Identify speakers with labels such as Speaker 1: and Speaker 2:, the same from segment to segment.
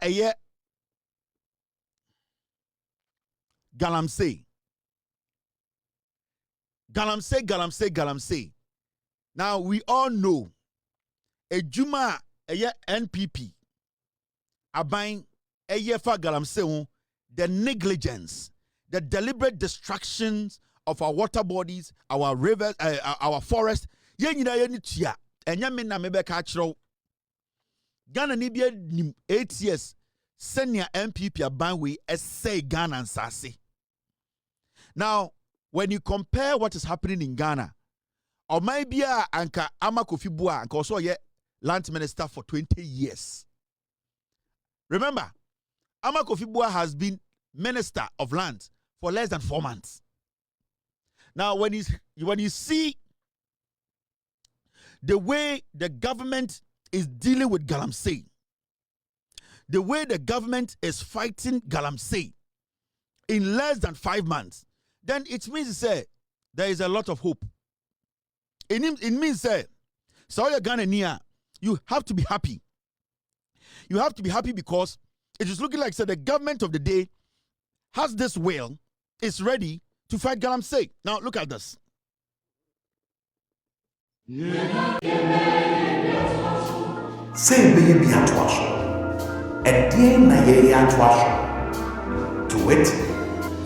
Speaker 1: eye galamsey. Now we all know a juma eye NPP abain eye fa galamsey the negligence, the deliberate destructions of our water bodies, our rivers, our forests. Yen nyina ye ni tua enya me na me be ka kire Ghana ni bia 8 years senior MPP aban we essay Ghana and Sase. Now when you compare what is happening in Ghana, or maybe anka Ama Kofi Bua anka also ye land minister for 20 years. Remember, Ama Kofi Bua has been minister of land for less than 4 months. Now when you see the way the government is dealing with galamsey, the way the government is fighting galamsey in less than 5 months, then it means there is a lot of hope. It means so you're Ghanaian, you have to be happy. You have to be happy because it is looking like the government of the day has this will, is ready to fight galamsey. Now look at this.
Speaker 2: Say baby atwasho, a dear naye atwasho. To it,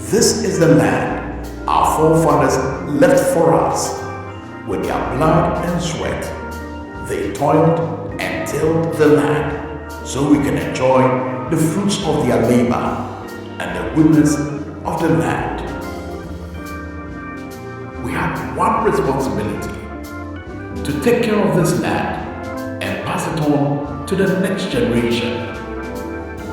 Speaker 2: this is the land our forefathers left for us. With their blood and sweat, they toiled and tilled the land so we can enjoy the fruits of their labor and the goodness of the land. We have one responsibility: to take care of this land and pass it on to the next generation.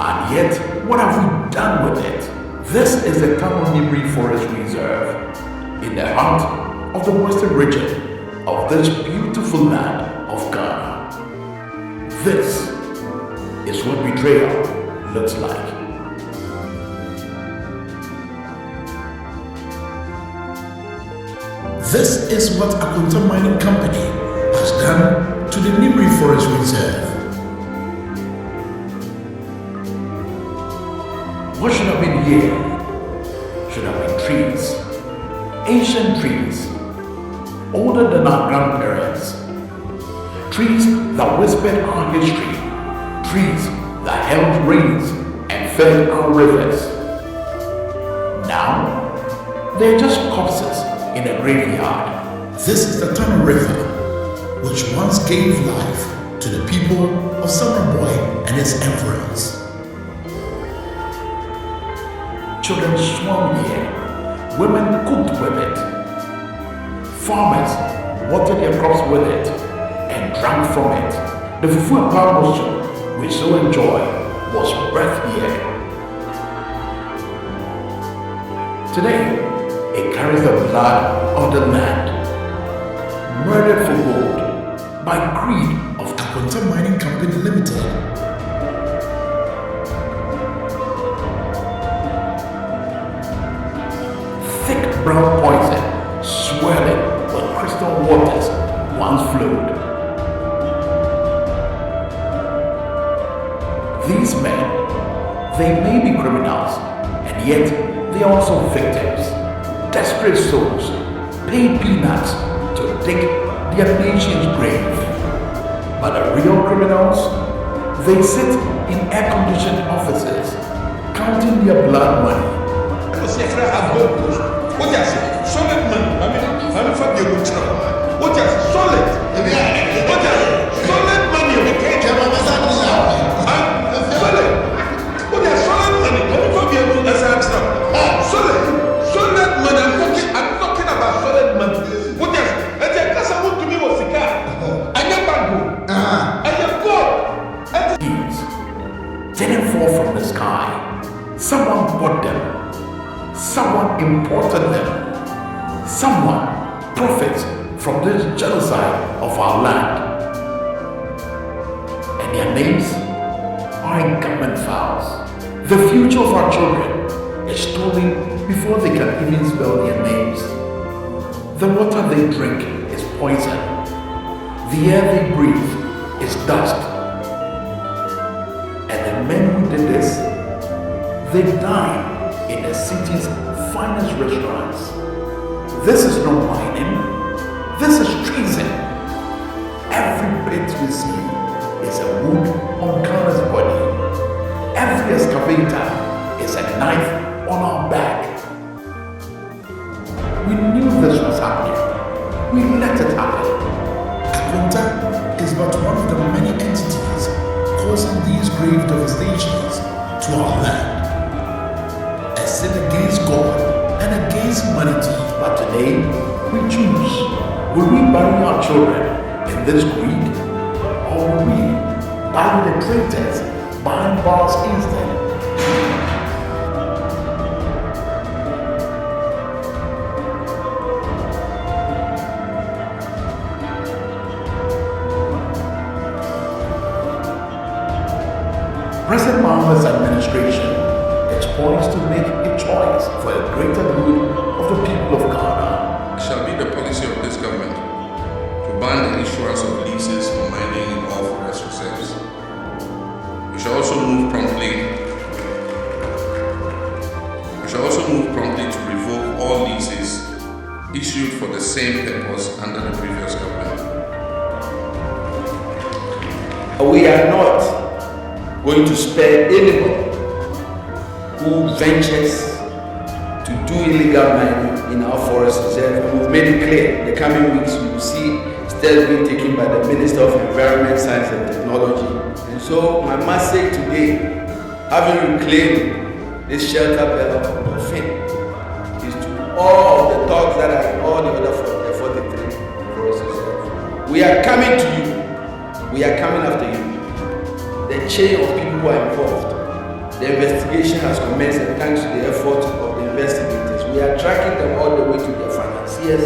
Speaker 2: And yet, what have we done with it? This is the Wuntumi Forest Reserve in the heart of the western region of this beautiful land of Ghana. This is what betrayal looks like.
Speaker 3: This is what Akunta Mining Company has done to the Wuntumi Forest Reserve.
Speaker 2: What should have been here should have been trees, ancient trees, older than our grandparents, trees that whispered our history, trees that held rains and fed our rivers. Now, they're just corpses in a graveyard.
Speaker 3: This is the Tana River, which once gave life to the people of Summerboy and its environs.
Speaker 2: Children swam here, women cooked with it, farmers watered their crops with it and drank from it. The fufu and power moisture we so enjoy was birthed here. Today, it carries the blood of the land, murdered for gold by greed of
Speaker 3: Akunta Mining Company Limited.
Speaker 2: Thick brown poison swirling where crystal waters once flowed. These men, they may be criminals, and yet they are also victims. Desperate souls paid peanuts to dig their nation's grave. But the real criminals, they sit in air-conditioned offices, counting their blood money. Didn't fall from the sky. Someone bought them. Someone imported them. Someone profits from this genocide of our land. And their names are in government files. The future of our children is stolen before they can even spell their names. The water they drink is poison. The air they breathe is dust. And the men who did this, they dine in the city's finest restaurants. This is not mining. This is treason. Every bit we see is a wound on Ghana's body. Every excavator is a knife on our back. We knew this was happening. We let it happen.
Speaker 3: Akwanta is but one of the many entities causing these grave devastations to our land. A sin against God and against humanity.
Speaker 2: But today, we choose. Will we bury our children in this greed? Or will we bury the traitors behind bars instead? President Mahmoud's administration is poised to make a choice for the greater good of the people of Ghana.
Speaker 4: It shall be the policy of this government to ban the issuance of leases for mining in all forest reserves. We shall also move promptly to revoke all leases issued for the same purpose under the previous government.
Speaker 5: We are not going to spare anyone who ventures to do illegal mining in our forest reserve. And we've made it clear in the coming weeks you will see steps being taken by the Minister of Environment, Science and Technology. And so my message today, having reclaimed this shelter belt of the fin, is to all the dogs that are in all the other 43 forest reserves. We are coming to you. We are coming after you. The chain of people who are involved. The investigation has commenced, and thanks to the effort of the investigators, we are tracking them all the way to their financiers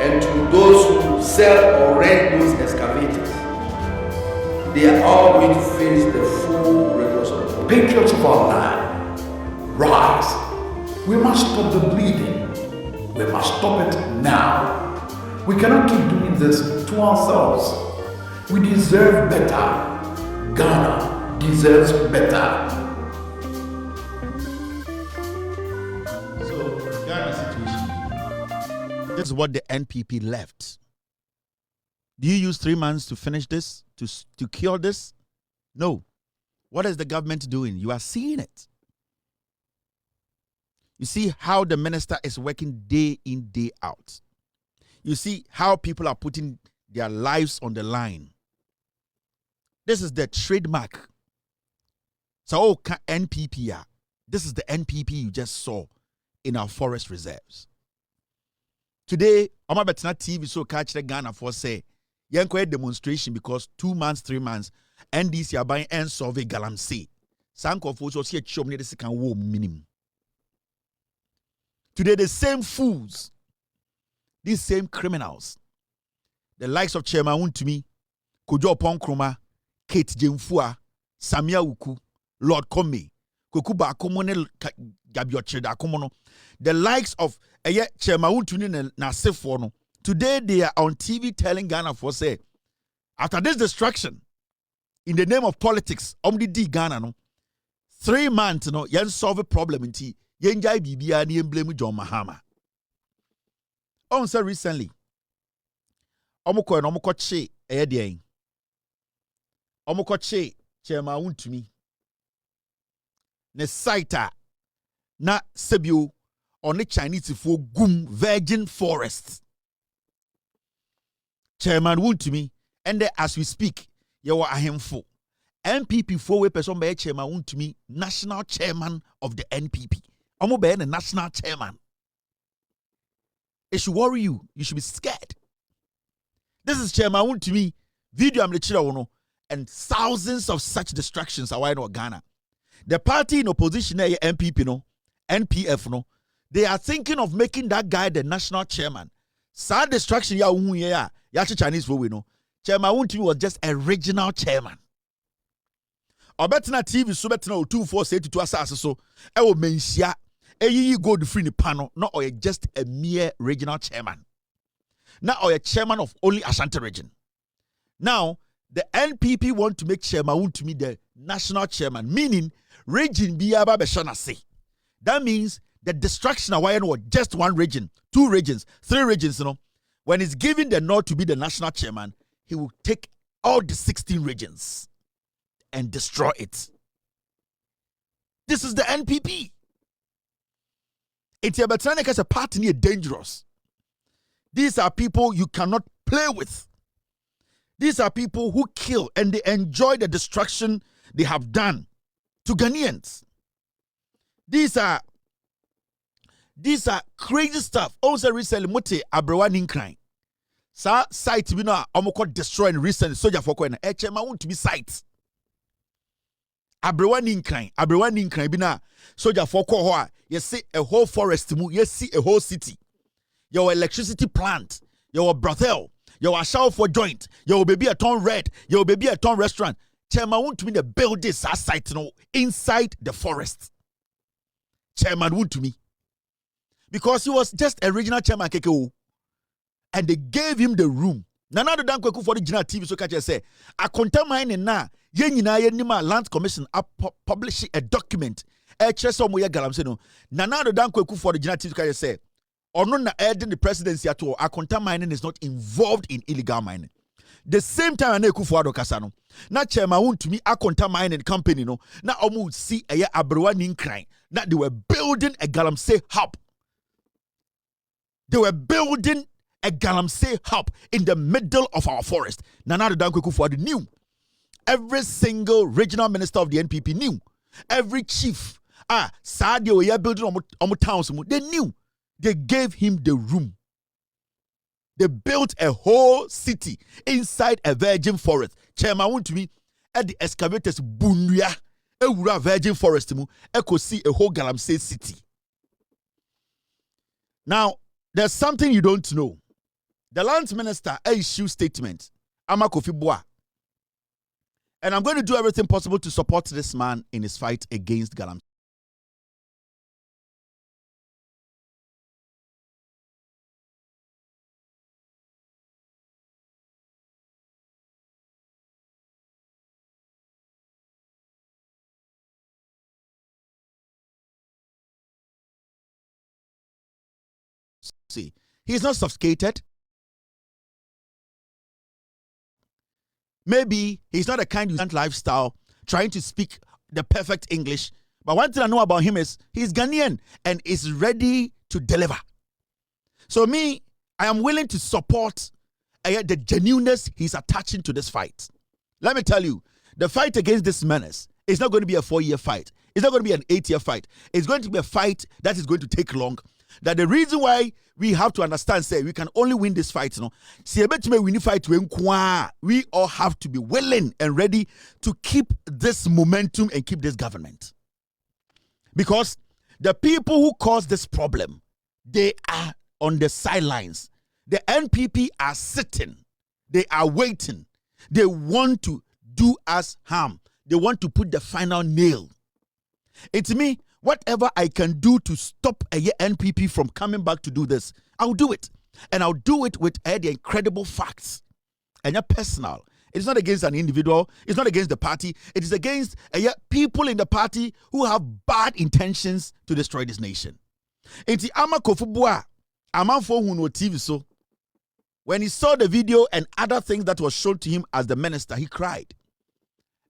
Speaker 5: and to those who sell or rent those excavators. They are all going to face the full rigors of the law.
Speaker 2: Patriots of our land, rise. We must stop the bleeding. We must stop it now. We cannot keep doing this to ourselves. We deserve better. Ghana deserves better.
Speaker 1: So, Ghana situation. This is what the NPP left. Do you use 3 months to finish this, to cure this? No. What is the government doing? You are seeing it. You see how the minister is working day in, day out. You see how people are putting their lives on the line. This is the trademark. So, NPP, this is the NPP you just saw in our forest reserves. Today, I'm about to TV so catch the Ghana for say, a demonstration because 2 months, 3 months, NDC are buying and survey galamsey. Sanko for so see a chum near the second war minimum. Today, the same fools, these same criminals, the likes of Chairman Wuntumi, Kojo Ponkroma, Kate Jemfua, Samia Uku, Lord Kome, Kukuba Akomone Gabiocheda Akomono, the likes of Chairman Wuntumi Nasefono. Today they are on TV telling Ghana for say, after this destruction, in the name of politics, D Ghana no, 3 months no, yen solve a problem in tea, yen jai bibia ni blame John Mahama. On say recently, omoko che eyedien. Omokoche Chairman Wuntumi ne site na sebio on the Chinese for gum virgin forest. Chairman Wuntumi, and as we speak, you are a handful. NPP 4-way person by Chairman Wuntumi, national chairman of the NPP. I'm be the national chairman. It should worry you. You should be scared. This is Chairman Wuntumi. Video I'm the and thousands of such distractions are in Ghana. The party in opposition, NPP, no, NPF, no, they are thinking of making that guy the national chairman. Sad distraction, Chinese for we know. Chairman Wuntumi was just a regional chairman. Obetina TV so betina 2482 asase so e wo menhia eyi gold free ni pano no or just a mere regional chairman. Now or a chairman of only Ashanti region. Now the NPP want to make Chairman Wuntumi the national chairman, meaning region biaba beshana say. That means the destruction of was just one region, 2 regions, 3 regions, you know. When he's given the nod to be the national chairman, he will take all the 16 regions and destroy it. This is the NPP. It's a party near dangerous. These are people you cannot play with. These are people who kill and they enjoy the destruction they have done to Ghanaians. These are crazy stuff. Also recently, Mote Abrewani Nkran. Sa site we know almost destroyed recently. Soldier for Koena. HM want to be sites. Abrewani Nkran bina soldier for Kohoa. You see a whole forest, you see a whole city. Your electricity plant, your brothel, your shower for joint, your baby a ton red, your baby a ton restaurant. Chairman Wuntumi the build this site inside the forest. Chairman Wuntumi. Because he was just a regional chairman KKO. And they gave him the room. Nana do dan kweku for the general TV so catch say a contamine na ye nyina ye nima land commission publish a document e kire so mo ye galamsey no nana do dan kweku for the general TV so catch say ono na aiding the presidency at all. A contamine is not involved in illegal mining. The same time na Akufo-Addo kasa no na chairman Wuntumi a contamine company no na omu see eye Abrewani Nkran na they were building a galamsey hub. They were building a galamsey hub in the middle of our forest. Nana Akufo-Addo knew. Every single regional minister of the NPP knew. Every chief, Sadio, we are building on towns. They knew. They gave him the room. They built a whole city inside a virgin forest. Chairman Wuntumi at the excavators Bunya, a virgin forest. I could see a whole galamsey city. Now, there's something you don't know. The lands minister issued statement, Amakofi Boa. And I'm going to do everything possible to support this man in his fight against galamsey. See, he's not sophisticated. Maybe he's not a kind of lifestyle, trying to speak the perfect English. But one thing I know about him is he's Ghanaian and is ready to deliver. So me, I am willing to support the genuineness he's attaching to this fight. Let me tell you, the fight against this menace is not going to be a 4-year fight. It's not going to be an 8-year fight. It's going to be a fight that is going to take long. That the reason why we have to understand, say, we can only win this fight, we all have to be willing and ready to keep this momentum and keep this government. Because the people who caused this problem, they are on the sidelines. The NPP are sitting. They are waiting. They want to do us harm. They want to put the final nail. It's me. Whatever I can do to stop a NPP from coming back to do this, I'll do it. And I'll do it with the incredible facts. And you're personal. It's not against an individual. It's not against the party. It is against people in the party who have bad intentions to destroy this nation. Enti Amakofi Boa, amanfo hu no TV so. When he saw the video and other things that was shown to him as the minister, he cried.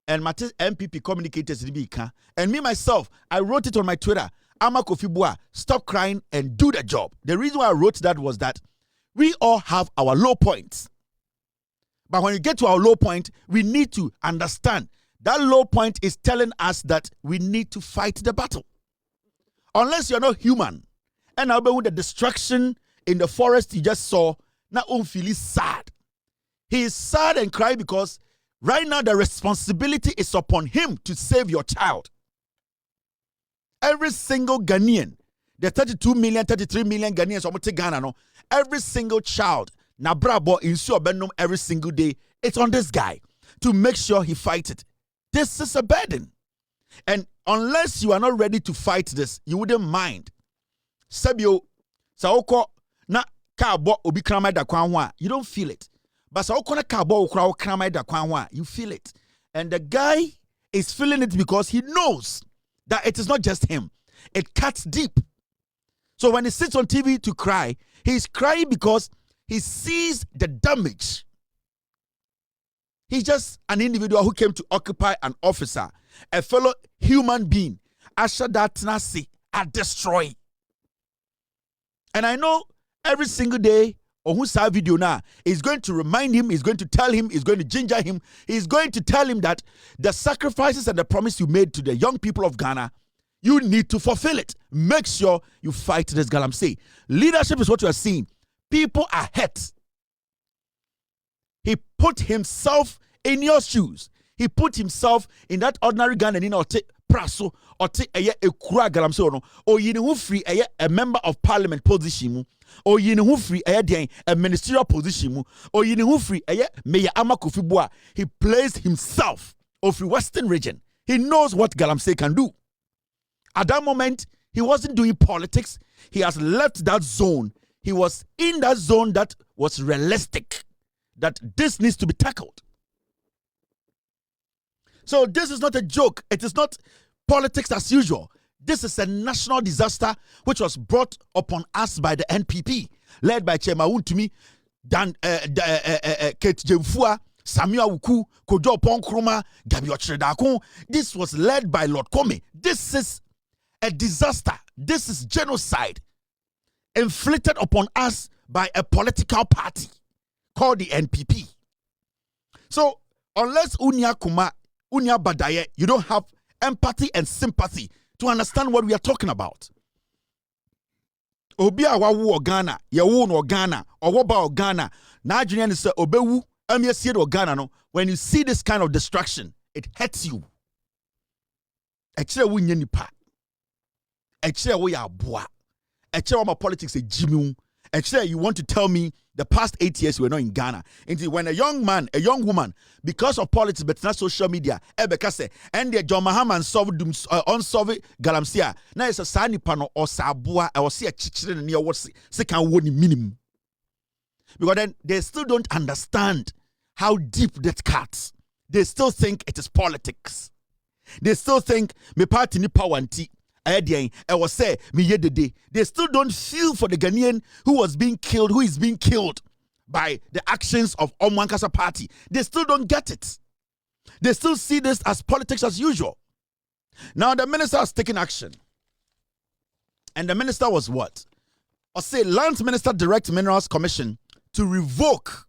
Speaker 1: And my MPP communicators and me myself, I wrote it on my Twitter. Amakofi Boa, stop crying and do the job. The reason why I wrote that was that we all have our low points. But when you get to our low point, we need to understand that low point is telling us that we need to fight the battle. Unless you're not human. And I'll be with the destruction in the forest you just saw, now feel sad. He is sad and cry because right now, the responsibility is upon him to save your child. Every single Ghanaian, the 32 million, 33 million Ghanaians, Ghana, no, every single child, na brabo insure benum every single day, it's on this guy to make sure he fights it. This is a burden. And unless you are not ready to fight this, you wouldn't mind. Sabio, saoko na kabo obi krama da kwanwa, you don't feel it. But you feel it. And the guy is feeling it because he knows that it is not just him. It cuts deep. So when he sits on TV to cry, he's crying because he sees the damage. He's just an individual who came to occupy an officer, a fellow human being. Asha that nasi are destroy. And I know every single day, or who saw video now, is going to remind him, is going to tell him, is going to ginger him, he's going to tell him that the sacrifices and the promise you made to the young people of Ghana, you need to fulfill it. Make sure you fight this galamsey. Leadership is what you are seeing. People are hurt. He put himself in your shoes. He put himself in that ordinary Ghanaian or praso or ekura galamsey no or yini free a member of parliament position or yini free a ministerial position or yini free Mayor Amakofi Boa. He placed himself of the Western region. He knows what galamsey can do. At that moment, he wasn't doing politics. He has left that zone. He was in that zone that was realistic, that this needs to be tackled. So this is not a joke. It is not politics as usual. This is a national disaster which was brought upon us by the NPP, led by Chairman Wuntumi, Kate Jemfua, Samuel Wuku, Kojo Ponkroma, Gabi Ochredakon. This was led by Lord Kome. This is a disaster. This is genocide inflicted upon us by a political party called the NPP. So unless Unia Badaye, you don't have empathy and sympathy to understand what we are talking about. Obi awawu Ghana, yawu no Ghana, owoba Ghana. Na junior is obewu, amyesie do Ghana no. When you see this kind of destruction, it hurts you. Ekire wu nye nipa. Ekire wo ya aboa. Ekire wo politics e jimu. Ekire you want to tell me the past 8 years we were not in Ghana. And when a young man, a young woman, because of politics, but not social media, and the John Mahama unsolved galamsey. Now it's a sani pano or sabua or see a chichiri near what's second one minimum. Because then they still don't understand how deep that cuts. They still think it is politics. They still think me party ni power and tea. They still don't feel for the Ghanaian who is being killed by the actions of Omwankasa party. They still don't get it. They still see this as politics as usual. Now the minister has taken action. And the minister was what? Or say Lands Minister Direct Minerals Commission to revoke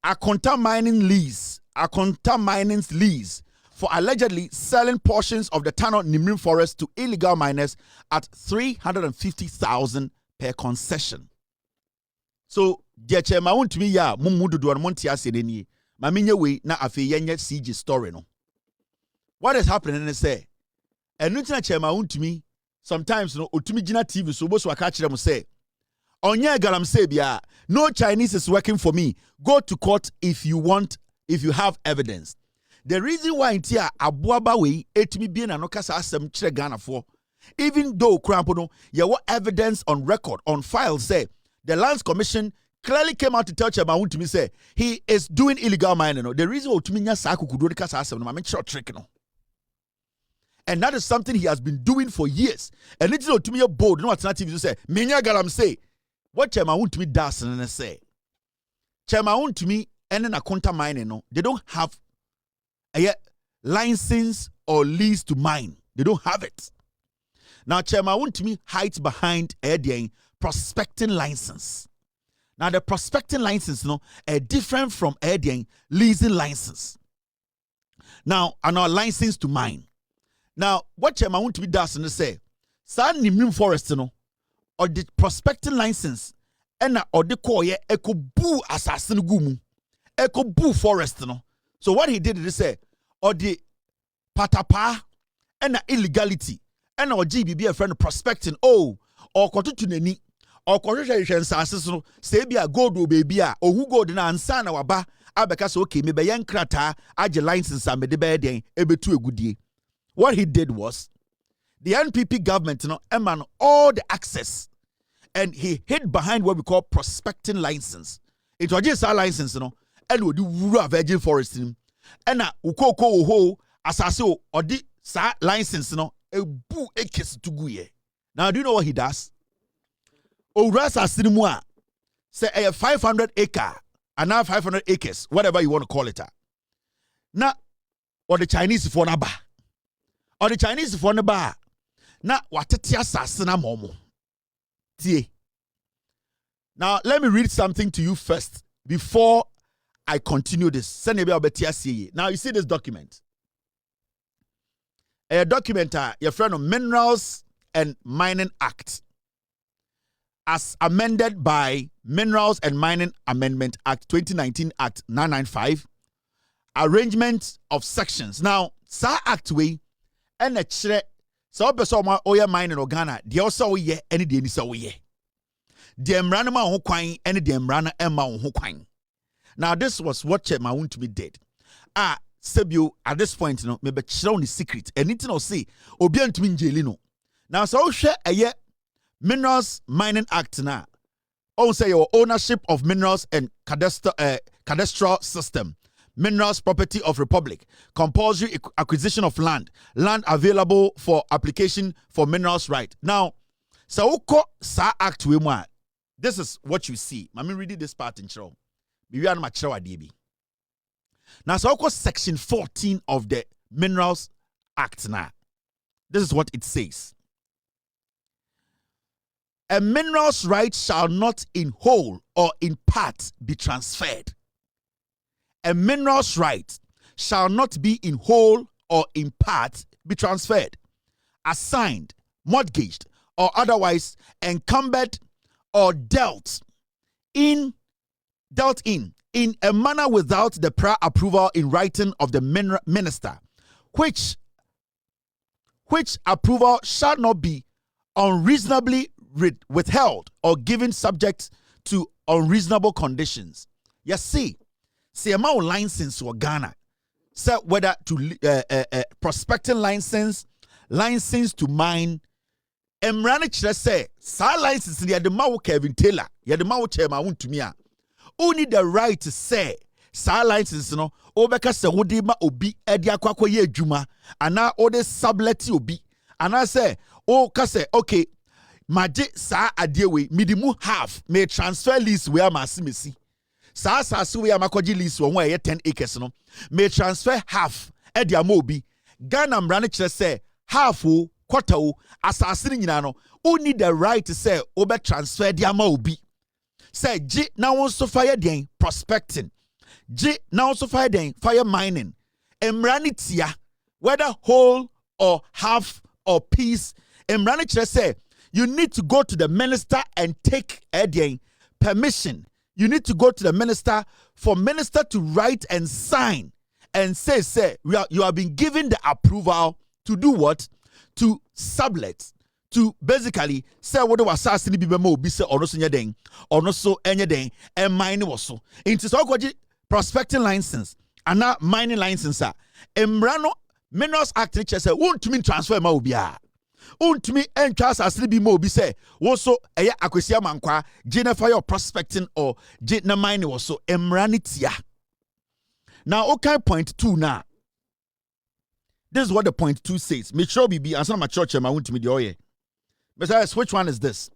Speaker 1: Akonta Mining's lease for allegedly selling portions of the Tano Nimrim forest to illegal miners at 350,000 per concession. So, dear Chairman, Wuntumi ya mumudu do monti asedeni. Maminye we na afi yenye CG story no. What is happening is say, Enutina Chairman Wuntumi sometimes no Utumi Jina TV so boso wakachire mo say, onye galamsey bia, no Chinese is working for me. Go to court if you have evidence. The reason why in tia abuaba we etimi bien anokasa asem chire Ghana for, even though Krampono, there was evidence on record, on file, say the Lands Commission clearly came out to tell Chairman Wuntumi say he is doing illegal mining. No? The reason Utumi nya sa kukudo kasa asem no, I mean short trick no. And that is something he has been doing for years. And it's not to me bold, no alternative to say, Minya galamsey. What Chairman Wuntumi does and say, Chairman Wuntumi and then Akonta mining no, they don't have a license or lease to mine. They don't have it. Now, Chairman Wuntumi hides behind a prospecting license. Now, the prospecting license, different from a leasing license. Now, and our license to mine. Now, what Chairman Wuntumi does and say, San Nimrim Forest, or the prospecting license, and or the koye eko boo assassin gumu, eko boo forest, So what he did is say, or the patapa and illegality, and or GBB a friend prospecting, or kotu tuneni, or kotu sansis, say be a gold baby, or who go na ansana waba, abekas okay, maybe young krata, aje license and me de bed, ebe to a good day. What he did was, the NPP government, eman all the access, and he hid behind what we call prospecting license. It was just our license, and we do rural virgin forest. And ukoko ho asase o odi sa license no ebu ekesi to guye. Now do you know what he does? Owura asase ni mu a say 500 acre and now 500 acres, whatever you want to call it. Na or the Chinese for na ba. Or the Chinese for na ba. Na watete asase na momo. Tie. Now let me read something to you first before I continue this. Now you see this document. A document, your friend of Minerals and Mining Act, as amended by Minerals and Mining Amendment Act 2019 Act 995, arrangement of sections. Now, sa act we and a chere so person oya mining Ghana, the also ye any de ni so ye. The emrana ma ho kwan and the emrana emma ho kwan. Now this was what Chairman Wuntumi did. Sebio at this point, you know, maybe chira the secret. Anything or say, obi antumi njeli no. Now so share a year Minerals Mining Act now. Say your ownership of minerals and cadastral system. Minerals property of Republic. Compulsory acquisition of land. Land available for application for minerals right. Now, so sa act we want. This is what you see. Let me read this part in show. Now, so section 14 of the Minerals Act now. This is what it says. A minerals right shall not in whole or in part be transferred. A minerals right shall not be in whole or in part be transferred, assigned, mortgaged, or otherwise encumbered or dealt in a manner without the prior approval in writing of the minister, which approval shall not be unreasonably withheld or given subject to unreasonable conditions. You see amount license for Ghana, say whether to prospecting license to mine. Emrani chere say sa license ni yade ma wo Kelvin Taylor, yade ma wo Chairman Wuntumi a. Who need the right to say sa license no obeka se wode ma obi edi akwakwa ye adwuma ana ode sublet obi ana say o ka say okay maje sa ade we midimu half may transfer lease we amasimesi sa we amakoji lease wo ho 10 acres no may transfer half edi ama obi. Ghana mrane chere say half o quarter o asase nyina no who need the right to say obe transfer di ama obi. Say G now also fire den prospecting. G now also fire den fire mining. Emranitia, whether whole or half or piece. Emranitia say you need to go to the minister and take permission. You need to go to the minister for minister to write and sign and say you have been given the approval to do what? To sublet. To basically say what was assassin be mo be say or no so nyeden or no so anyden and mine was so into so prospecting license and now mining license emrano Minerals Act say Wuntumi transfer ma obia Wuntumi entwa assassin be mo be say wo so eya akwisia mankwa Jennifer your prospecting or na mine was so emranitia. Now okay, point 2 now. This is what the point 2 says. Make sure be answer my church and my Wuntumi the oye. Besides, which one is this?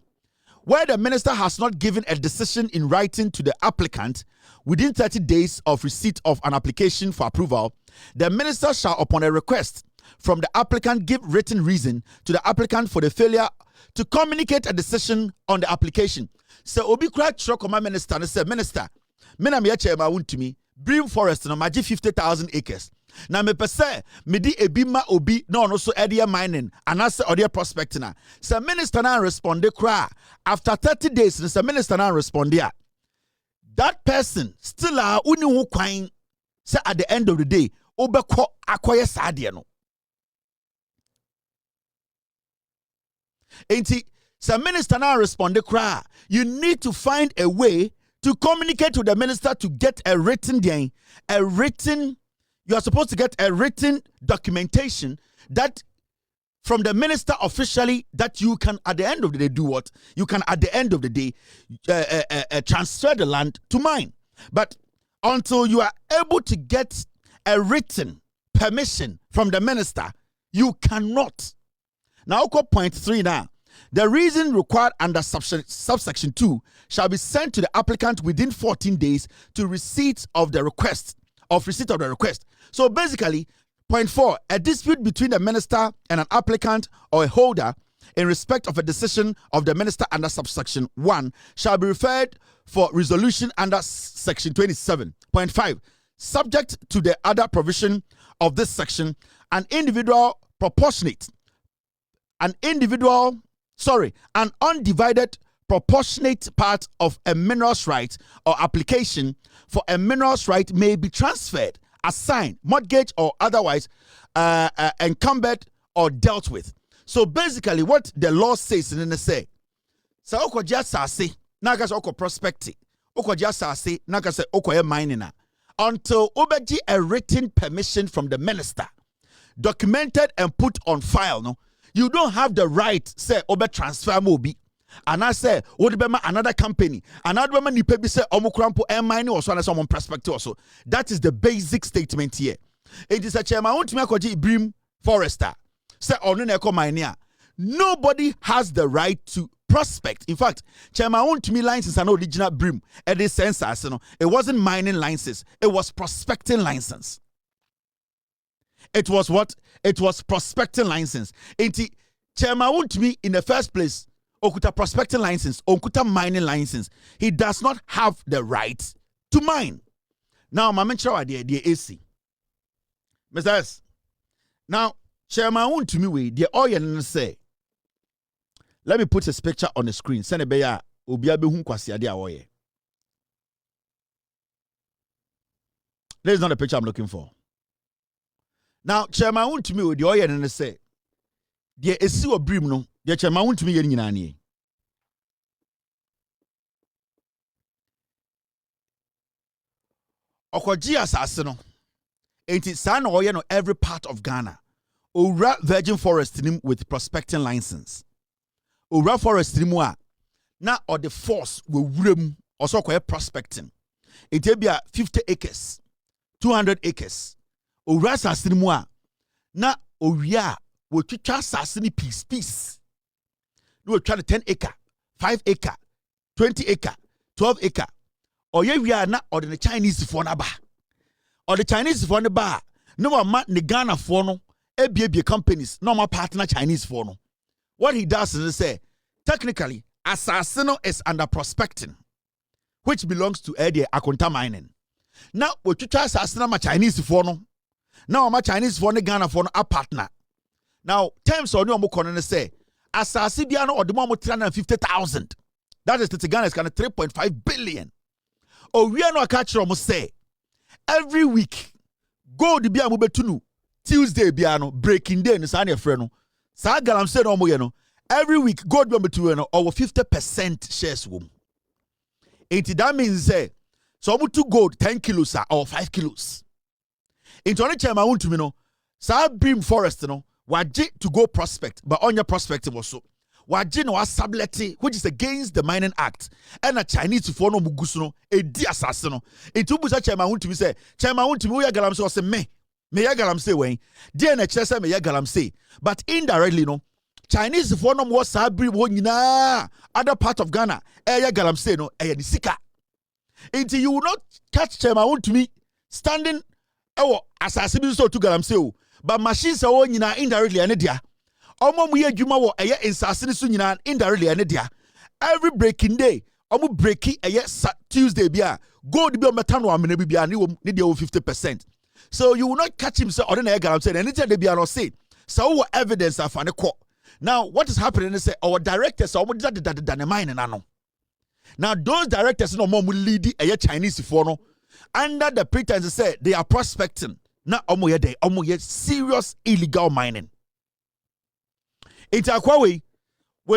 Speaker 1: Where the minister has not given a decision in writing to the applicant within 30 days of receipt of an application for approval, the minister shall, upon a request from the applicant, give written reason to the applicant for the failure to communicate a decision on the application. So, Obi Kra Chokoma minister and said, Minister, Menam Chairman Wuntumi, Bream Forest, no maji 50,000 acres. Na me pese me di ebima obi no no so area mining and as area prospecting na se minister na respond kra after 30 days the minister na respond there that person still uni ho kwan say at the end of the day obekọ akoye saade no enti se minister na respond kra you need to find a way to communicate to the minister to get you are supposed to get a written documentation that from the minister officially that you can at the end of the day do what? You can at the end of the day transfer the land to mine. But until you are able to get a written permission from the minister, you cannot. Now, point 3 now. The reason required under subsection 2 shall be sent to the applicant within 14 days to receipt of the request. So basically, point 4, a dispute between the minister and an applicant or a holder in respect of a decision of the minister under subsection 1 shall be referred for resolution under section 27. Point 5, subject to the other provision of this section, an undivided proportionate part of a minerals right or application for a minerals right may be transferred, assigned, mortgaged, or otherwise encumbered or dealt with. So basically, what the law says in the say, so okoja sase, naga se oko prospecting, okoja sase, naga se oko mining na, until obeji a written permission from the minister, documented and put on file. No, you don't have the right say obe transfer mobi. And I say, what be another company, another man you pay say omukrampo mining or so and someone prospect also. That is the basic statement here. It is a chairman Wuntumi akoji Ibrim Forester. Say nobody has the right to prospect. In fact, chairman Wuntumi license an original brim. It is census, it wasn't mining license, it was prospecting license. It was what? It was prospecting license. Inti chairman Wuntumi in the first place, okuta prospecting license, okuta mining license. He does not have the right to mine. Now, my mentor idea, the AC. Mr. S. Now, Chairman Wuntumi we the oil say. Let me put his picture on the screen. Send a beya obiabe hu kwasi ade awoye. This is not the picture I'm looking for. Now, Chairman Wuntumi we the oil say. The esi obrim no, the Chairman Wuntumi ye nyina nie. Okoji asase no. Enti sa na oye no every part of Ghana. Ora Virgin Forest with prospecting license. Ora Forest na or the force we wurem also call prospecting. It be 50 acres, 200 acres. Ora sasinimu na oria we twitwa sasini piece. No try 10 acre, 5 acre, 20 acre, 12 acre. Oye we are na or the Chinese for na ba. Or the Chinese for na ba. No ma ne Ghana for no. ABA companies, normal partner Chinese for no. What he does is say, technically, Assassino is under prospecting, which belongs to Eddie Akonta mining. Now, what you try Assassino my Chinese for no. Now, my Chinese for no Ghana for no a partner. Now, terms on your mukon say, Assassibiano or the more 350,000. That is the Ghana is kind of 3.5 billion. Or we are not catching almost say, every week, go to be a mubetunu. Tuesday biano breaking day no sa na frɛ no sa galamsey no mo ye no every week gold be to no over 50% shares wom. That means say so to gold 10 kilos or 5 kilos. Into only chairman Wuntumi no sa brim forest no waje to go prospect but on your prospective also waje no asableti which is against the mining act and a Chinese for no mugusu no e di asase no into busa chairman Wuntumi say chairman Wuntumi we galamsey o say me galamsey when DNA chese me galamsey but indirectly no Chinese for no more sabri wonyina other part of Ghana galamsey no ni sika until you will not catch chairman Wuntumi standing asase bi so to galamsey but machines wonyina indirectly ene dia omo mu ye adwuma wo insase ni so nyina indirectly ene dia every breaking day omo breaki Tuesday bia gold bi o meta no amena bi bia ne dia 50%. So you will not catch him say ordinary galamsey anything they be not say so what evidence of an court. Now what is happening is say our directors are the mine no. Now those directors no more lead a Chinese for no under the pretense say they are prospecting. Now omo serious illegal mining. It's a way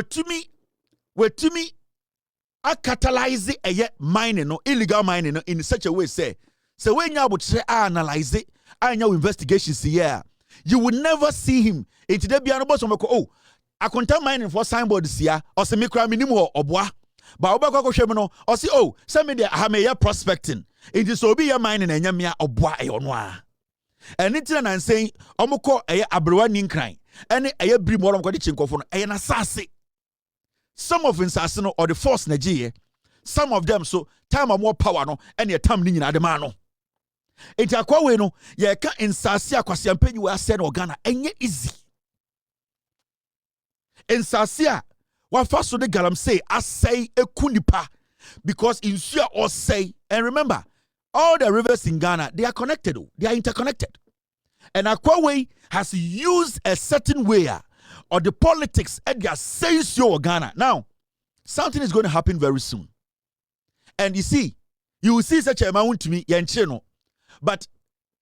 Speaker 1: to me a catalyze a mining no illegal mining no in such a way say so when you would say analyze it and your investigations here, you will never see him. It's the biano boss oh, I contain mining for signboard here or some micro minimum or bois. But Obako Shemino or see oh, some media have prospecting. It is so be your mining and yamia or bois or noir. And it's and saying, Omoko abrewa ninkran. And a brim what I'm going to chinkofon, and assassin. Some of insassin or the force Nigeria, some of them so time are more power no, and your time ning in Ademano. It's a quaway no, ye can't insasia quasiampen you are said organa, and yet easy. Insasia, what first so the galamsey, I say a kunipa, because in Sia or say, and remember, all the rivers in Ghana, they are connected, they are interconnected. And Akwawe has used a certain way or the politics at their says your Ghana. Now, something is going to happen very soon. And you will see such a Wuntumi Yancheno. But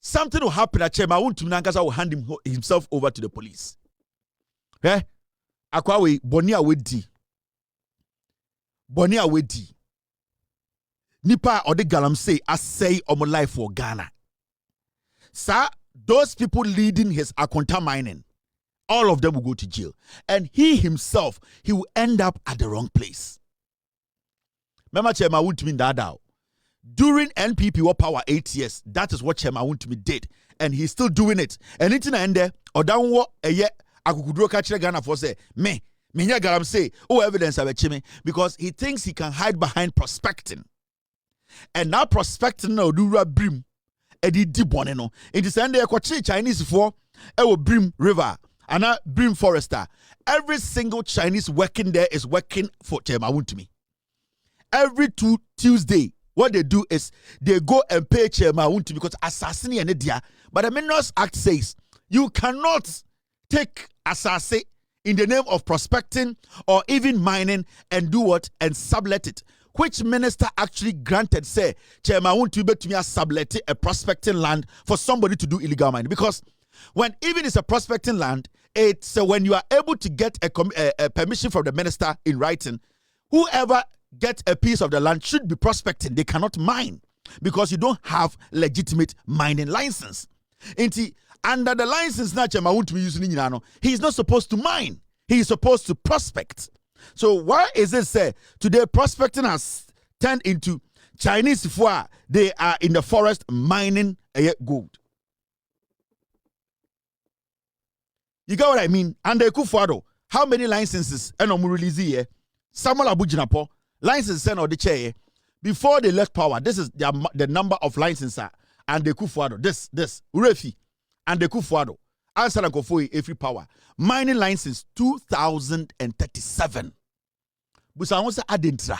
Speaker 1: something will happen at Chema Wuntumi Nankasa will hand himself over to the police. Eh? Akwawe, Bonia Wedi. Bonia Wedi. Nipa or the galamsey I say on my life for Ghana. Sir, those people leading his Akonta mining, all of them will go to jail. And he himself, he will end up at the wrong place. Remember Chema Wuntumi Dadao. During NPP war power 8 years, that is what Chema Wuntumi did. And he's still doing it. And it's in the end, or down what a year, Akukudro Kachire Ghana for say, me galamsey, evidence of a chime, because he thinks he can hide behind prospecting. And now prospecting no do brim edi dibone no. It is end there Chinese for Brim River and Brim Forester. Every single Chinese working there is working for Chema Wuntumi. Every Tuesday, what they do is they go and pay Chema Wuntumi because assassin and dia. But the Minerals Act says you cannot take assassin in the name of prospecting or even mining and do what and sublet it. Which minister actually granted, say, Chema Wuntumi to me sublet a prospecting land for somebody to do illegal mining? Because when even it's a prospecting land, it's when you are able to get a permission from the minister in writing, whoever gets a piece of the land should be prospecting. They cannot mine because you don't have legitimate mining license. Under the license that Chema Wuntumi using, he is not supposed to mine. He is supposed to prospect. So why is it said today prospecting has turned into Chinese foie? They are in the forest mining gold. You get what I mean? And the Kufuado, how many licenses and release here? Samuel Abujinapo licenses sent or the chair before they left power. This is the number of licenses and the Kufuado. This Urefi and the Kufuado. Answer and Kofoi every power. Mining license 2037. Busa adentra.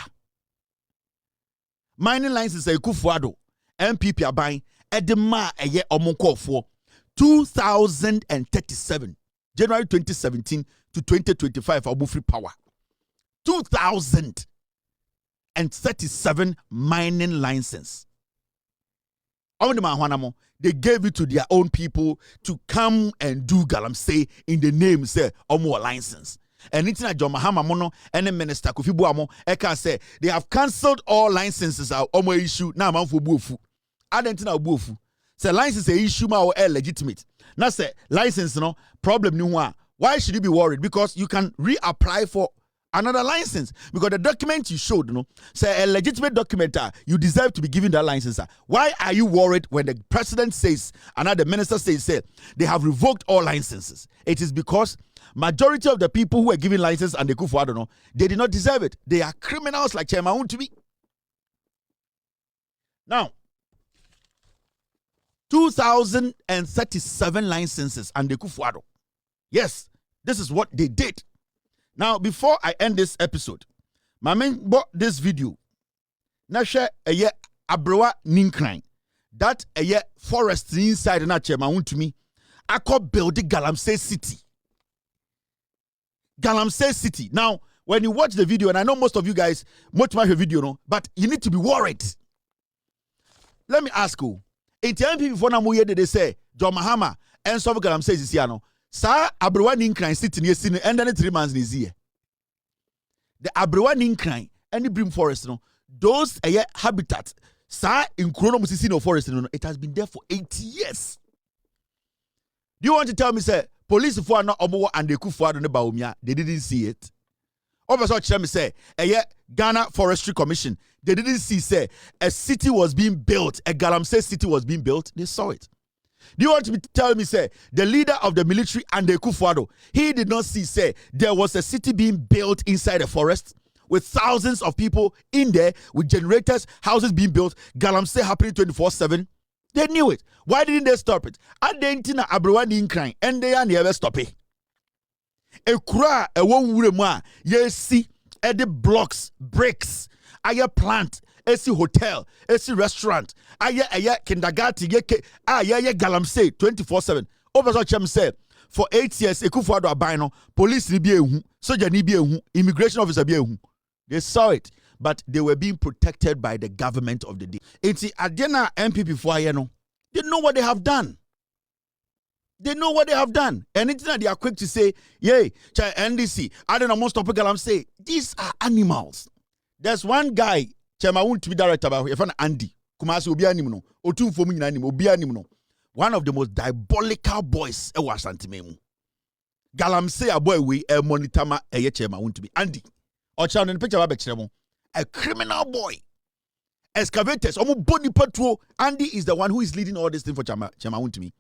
Speaker 1: Mining license Kufuado. MPP are buying Edema a year omonko for 2037. January 2017 to 2025 for free power. 2037 mining license. They gave it to their own people to come and do galamsey in the name, say, Omo license. And it's not John Mahama Mono and the minister Kofi Boamo. Eka say they have cancelled all licenses. Omo issue now man for buofu. Adentina buofu. Say license a issue ma or legitimate. Now say license no problem ni one. Why should you be worried? Because you can reapply for another license because the document you showed, say a legitimate document, you deserve to be given that license. Why are you worried when the president says, another minister says, they have revoked all licenses? It is because majority of the people who are given license and they go for, I don't know, they did not deserve it. They are criminals like Chema Wuntumi. Now, 2037 licenses and they go for, yes, this is what they did. Now, before I end this episode, my man bought this video. Na share a year abrewa ninkran. That a year forest inside na Chema Wuntumi. I call build the Galamsey City. Galamsey City. Now, when you watch the video, and I know most of you guys watch my video, but you need to be worried. Let me ask you. In time before Namuye they say John Mahama and Sovereign Galamsey is here. Sa abrewa ninkran city near sin and then 3 months is here. The abrewa ninkran and the brim forest, those habitat. Sa in Chronomusisi forest, it has been there for 80 years. Do you want to tell me, say, police for not omo and they could for the Baumia? They didn't see it. Over such time, say, Ghana Forestry Commission, they didn't see, say, a city was being built, a Galamsey city was being built. They saw it. Do you want to tell me, say, the leader of the military and the Kufuado, he did not see, say, there was a city being built inside a forest with thousands of people in there, with generators, houses being built, galamsey happening 24/7? They knew it. Why didn't they stop it? Adentina Abrewani in crying, and they never stop it. A kura, a one wurema, yes, see, at the blocks, bricks, aya plant, esi hotel, esi restaurant, aya kindergarten, ye galamsey 24/7. Over such said, for 8 years, Ekufuado abino, police ni be ehu, soldier ni be ehu, immigration officer be ehu. They saw it, but they were being protected by the government of the day. It's Adena MPP for no. They know what they have done. They know what they have done. Anything that they are quick to say, yay, NDC, I don't know, most of people say, these are animals. There's one guy, Wuntumi director, if an Andy, Kumasi Obi Animno, Otum Fomi Nanim, Obi Animno, one of the most diabolical boys, Ewa Santimemu. Galamsey a boy we a monitama a yechema Wuntumi. Andy. Or child in the picture of a criminal boy. Excavators, body patrol. Andy is the one who is leading all this thing for Chema Wuntumi.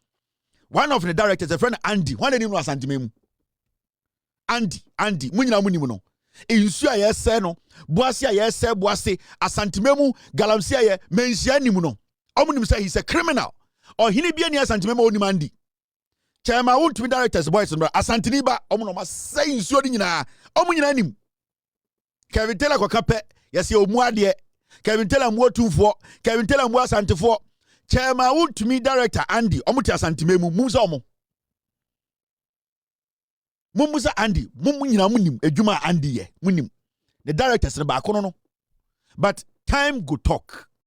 Speaker 1: One of the directors, a friend Andy, one of them was Santimemu. Andy, Munina Munimuno. Insua yes, no, Boasia yes, Boase, Asantimemu, Galamsey, Mensianimuno. Omunim say he's a criminal. Or he be any Santimemu Onimandi. Chema Wuntumi directors, boys and Asantiniba, Omunoma saying Suadina, Omunanim. Kelvin Taylor kokape yesi omuade Kelvin Taylor mwotumfo Kelvin Taylor mwa santifo Chema Wuntumi director Andy omuti asantimemu mumza omo mumuza Andy mumu nyina munim edwuma Andy ye munim the directors ne ba kono no but time go talk